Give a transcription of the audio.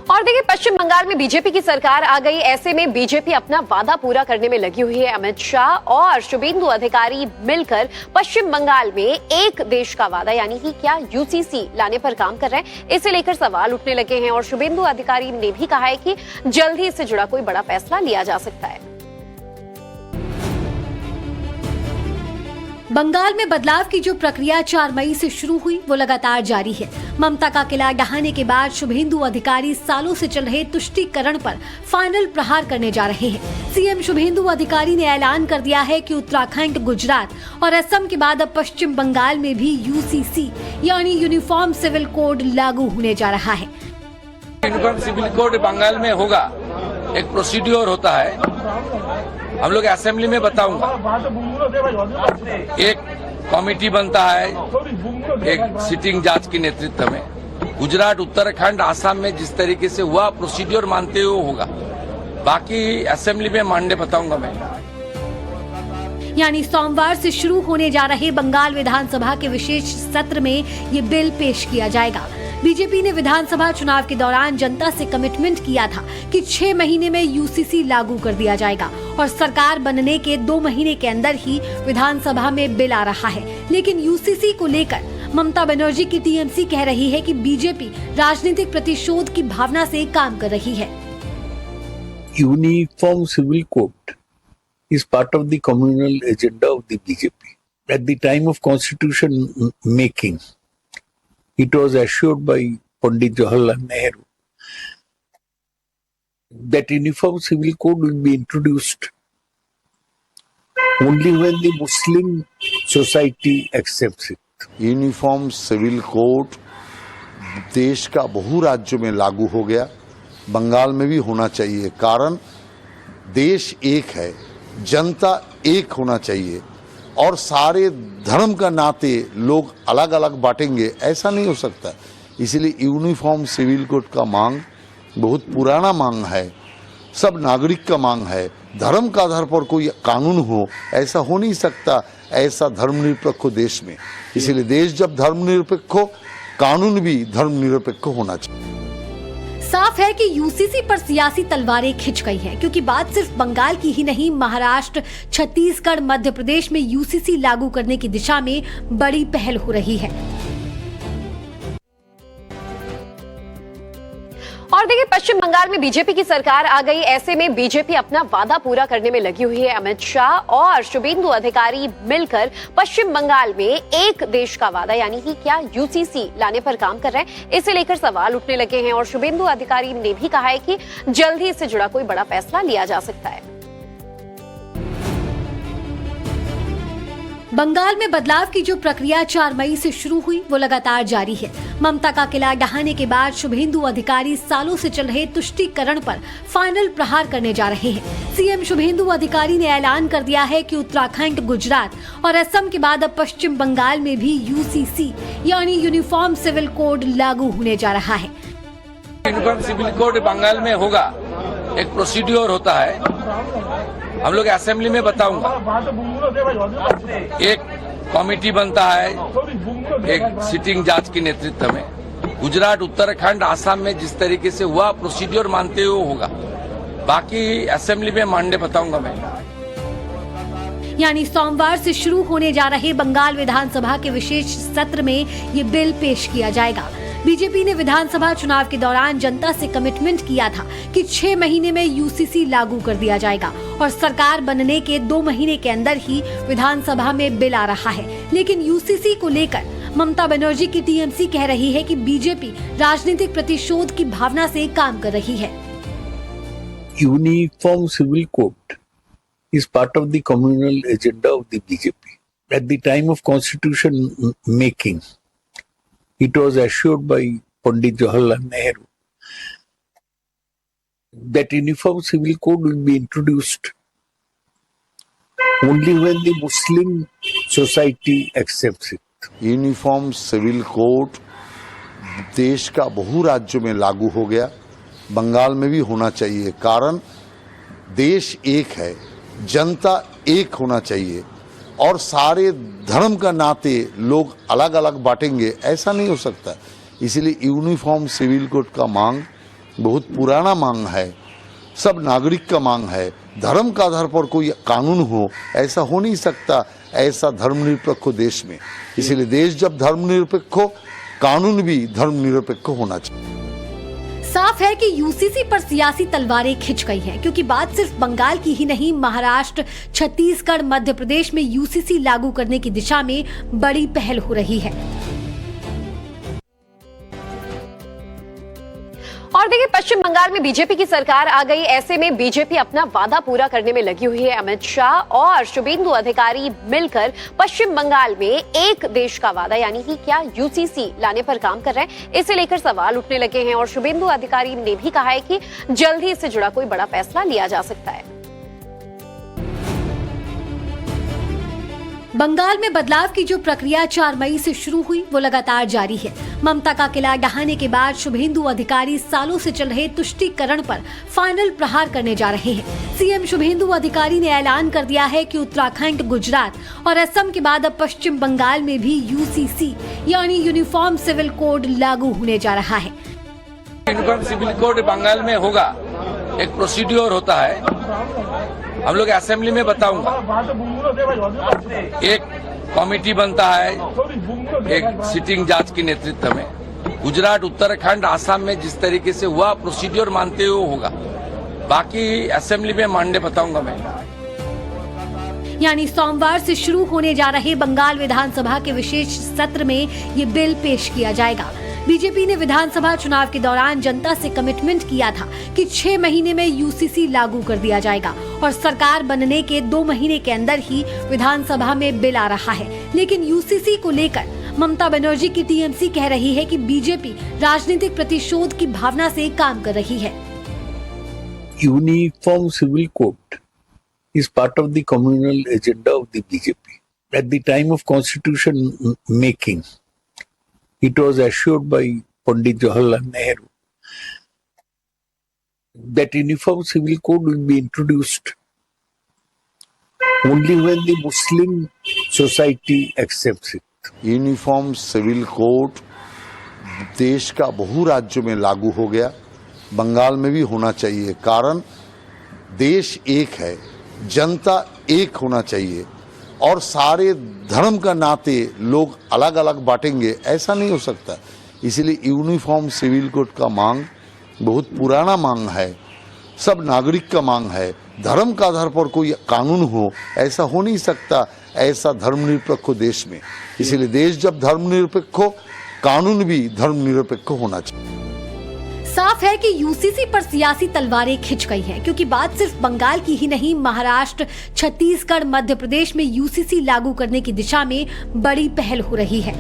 और देखिए, पश्चिम बंगाल में बीजेपी की सरकार आ गई। ऐसे में बीजेपी अपना वादा पूरा करने में लगी हुई है। अमित शाह और शुभेंदु अधिकारी मिलकर पश्चिम बंगाल में एक देश का वादा यानी कि क्या यूसीसी लाने पर काम कर रहे हैं। इसे लेकर सवाल उठने लगे हैं और शुभेंदु अधिकारी ने भी कहा है कि जल्द ही इससे जुड़ा कोई बड़ा फैसला लिया जा सकता है। बंगाल में बदलाव की जो प्रक्रिया 4 मई से शुरू हुई वो लगातार जारी है। ममता का किला ढहाने के बाद शुभेंदु अधिकारी सालों से चल रहे तुष्टीकरण पर फाइनल प्रहार करने जा रहे हैं। सीएम शुभेंदु अधिकारी ने ऐलान कर दिया है कि उत्तराखंड, गुजरात और असम के बाद अब पश्चिम बंगाल में भी यूसीसी यानी यूनिफॉर्म सिविल कोड लागू होने जा रहा है। यूनिफॉर्म सिविल कोड बंगाल में होगा, एक प्रोसीड्योर होता है, हम लोग असेंबली में बताऊंगा। एक कमेटी बनता है एक सिटिंग जज के नेतृत्व में। गुजरात, उत्तराखंड, आसाम में जिस तरीके से हुआ प्रोसीड्योर मानते हुए होगा, बाकी असेंबली में मानने बताऊंगा मैं। यानी सोमवार से शुरू होने जा रहे बंगाल विधानसभा के विशेष सत्र में ये बिल पेश किया जाएगा। बीजेपी ने विधानसभा चुनाव के दौरान जनता से कमिटमेंट किया था कि 6 महीने में यूसीसी लागू कर दिया जाएगा और सरकार बनने के 2 महीने के अंदर ही विधानसभा में बिल आ रहा है। लेकिन यूसीसी को लेकर ममता बनर्जी की टीएमसी कह रही है कि बीजेपी राजनीतिक प्रतिशोध की भावना से काम कर रही है। Uniform civil code is part of the communal agenda of the BJP. At the time of constitution making, it was assured by Pandit Jawaharlal Nehru that uniform civil code will be introduced only when the Muslim society accepts it. Uniform civil code देश का बहु राज्यों में लागू हो गया, बंगाल में भी होना चाहिए। कारण देश एक है, जनता एक होना चाहिए और सारे धर्म का नाते लोग अलग अलग बांटेंगे, ऐसा नहीं हो सकता। इसलिए यूनिफॉर्म सिविल कोड का मांग बहुत पुराना मांग है, सब नागरिक का मांग है। धर्म का आधार पर कोई कानून हो, ऐसा हो नहीं सकता ऐसा धर्मनिरपेक्ष हो देश में। इसलिए देश जब धर्मनिरपेक्ष हो, कानून भी धर्मनिरपेक्ष होना चाहिए। साफ है कि यूसीसी पर सियासी तलवारें खिंच गई हैं, क्योंकि बात सिर्फ बंगाल की ही नहीं, महाराष्ट्र, छत्तीसगढ़, मध्य प्रदेश में यूसीसी लागू करने की दिशा में बड़ी पहल हो रही है। और देखिए, पश्चिम बंगाल में बीजेपी की सरकार आ गई। ऐसे में बीजेपी अपना वादा पूरा करने में लगी हुई है। अमित शाह और शुभेंदु अधिकारी मिलकर पश्चिम बंगाल में एक देश का वादा यानी कि क्या यूसीसी लाने पर काम कर रहे हैं। इसे लेकर सवाल उठने लगे हैं और शुभेंदु अधिकारी ने भी कहा है कि जल्द ही इससे जुड़ा कोई बड़ा फैसला लिया जा सकता है। बंगाल में बदलाव की जो प्रक्रिया 4 मई से शुरू हुई वो लगातार जारी है। ममता का किला ढहाने के बाद शुभेंदु अधिकारी सालों से चल रहे तुष्टीकरण पर फाइनल प्रहार करने जा रहे हैं। सीएम शुभेंदु अधिकारी ने ऐलान कर दिया है कि उत्तराखंड, गुजरात और असम के बाद अब पश्चिम बंगाल में भी यूसीसी यानी यूनिफॉर्म सिविल कोड लागू होने जा रहा है। यूनिफॉर्म सिविल कोड बंगाल में होगा, एक प्रोसीड्योर होता है, हम लोग असेंबली में बताऊंगा। एक कमेटी बनता है एक सिटिंग जज के नेतृत्व में। गुजरात, उत्तराखंड, आसाम में जिस तरीके से हुआ प्रोसीड्योर मानते हुए होगा, बाकी असेंबली में मानने बताऊंगा मैं। यानी सोमवार से शुरू होने जा रहे बंगाल विधानसभा के विशेष सत्र में ये बिल पेश किया जाएगा। बीजेपी ने विधानसभा चुनाव के दौरान जनता से कमिटमेंट किया था कि 6 महीने में यूसीसी लागू कर दिया जाएगा और सरकार बनने के 2 महीने के अंदर ही विधानसभा में बिल आ रहा है। लेकिन यूसीसी को लेकर ममता बनर्जी की टीएमसी कह रही है कि बीजेपी राजनीतिक प्रतिशोध की भावना से काम कर रही है। Uniform civil code is part of the communal agenda of the BJP. At the time of constitution making, it was assured by Pandit Jawaharlal Nehru that uniform civil code will be introduced only when the Muslim society accepts it. Uniform civil code देश का बहु राज्यों में लागू हो गया, बंगाल में भी होना चाहिए। कारण देश एक है, जनता एक होना चाहिए और सारे धर्म का नाते लोग अलग अलग बांटेंगे, ऐसा नहीं हो सकता। इसलिए यूनिफॉर्म सिविल कोड का मांग बहुत पुराना मांग है, सब नागरिक का मांग है। धर्म का आधार पर कोई कानून हो, ऐसा हो नहीं सकता ऐसा धर्मनिरपेक्ष देश में। इसीलिए देश जब धर्मनिरपेक्ष हो, कानून भी धर्मनिरपेक्ष होना चाहिए। साफ है कि यूसीसी पर सियासी तलवारें खिंच गई हैं, क्योंकि बात सिर्फ बंगाल की ही नहीं, महाराष्ट्र, छत्तीसगढ़, मध्य प्रदेश में यूसीसी लागू करने की दिशा में बड़ी पहल हो रही है। और देखिए, पश्चिम बंगाल में बीजेपी की सरकार आ गई। ऐसे में बीजेपी अपना वादा पूरा करने में लगी हुई है। अमित शाह और शुभेंदु अधिकारी मिलकर पश्चिम बंगाल में एक देश का वादा यानी कि क्या यूसीसी लाने पर काम कर रहे हैं। इसे लेकर सवाल उठने लगे हैं और शुभेंदु अधिकारी ने भी कहा है कि जल्द ही इससे जुड़ा कोई बड़ा फैसला लिया जा सकता है। बंगाल में बदलाव की जो प्रक्रिया 4 मई से शुरू हुई वो लगातार जारी है। ममता का किला ढहाने के बाद शुभेंदु अधिकारी सालों से चल रहे तुष्टीकरण पर फाइनल प्रहार करने जा रहे हैं। सीएम शुभेंदु अधिकारी ने ऐलान कर दिया है कि उत्तराखंड, गुजरात और असम के बाद अब पश्चिम बंगाल में भी यूसीसी यानी यूनिफॉर्म सिविल कोड लागू होने जा रहा है। यूनिफॉर्म सिविल कोड बंगाल में होगा, एक प्रोसीड्योर होता है, हम लोग असेंबली में बताऊंगा। एक कमेटी बनता है, एक सिटिंग जज के नेतृत्व में। गुजरात, उत्तराखंड, आसाम में जिस तरीके से हुआ प्रोसीड्योर मानते हुए होगा। बाकी असेंबली में मंडे बताऊंगा मैं। यानी सोमवार से शुरू होने जा रहे बंगाल विधानसभा के विशेष सत्र में ये बिल पेश किया जाएगा। बीजेपी ने विधानसभा चुनाव के दौरान जनता से कमिटमेंट किया था कि 6 महीने में यूसीसी लागू कर दिया जाएगा और सरकार बनने के 2 महीने के अंदर ही विधानसभा में बिल आ रहा है। लेकिन यूसीसी को लेकर ममता बनर्जी की टीएमसी कह रही है कि बीजेपी राजनीतिक प्रतिशोध की भावना से काम कर रही है। Uniform Civil Code is part of the communal agenda of the BJP. At the time of constitution making, it was assured by Pandit Jawaharlal Nehru that Uniform Civil Code will be introduced only when the Muslim society accepts it. Uniform civil code देश का बहु राज्यों में लागू हो गया, बंगाल में भी होना चाहिए। कारण देश एक है, जनता एक होना चाहिए और सारे धर्म का नाते लोग अलग अलग बांटेंगे, ऐसा नहीं हो सकता। इसलिए यूनिफॉर्म सिविल कोड का मांग बहुत पुराना मांग है, सब नागरिक का मांग है। धर्म का आधार पर कोई कानून हो, ऐसा हो नहीं सकता ऐसा धर्मनिरपेक्ष देश में। इसलिए देश जब धर्मनिरपेक्ष हो, कानून भी धर्मनिरपेक्ष होना चाहिए। साफ है कि यूसीसी पर सियासी तलवारें खिंच गई हैं, क्योंकि बात सिर्फ बंगाल की ही नहीं, महाराष्ट्र, छत्तीसगढ़, मध्य प्रदेश में यूसीसी लागू करने की दिशा में बड़ी पहल हो रही है।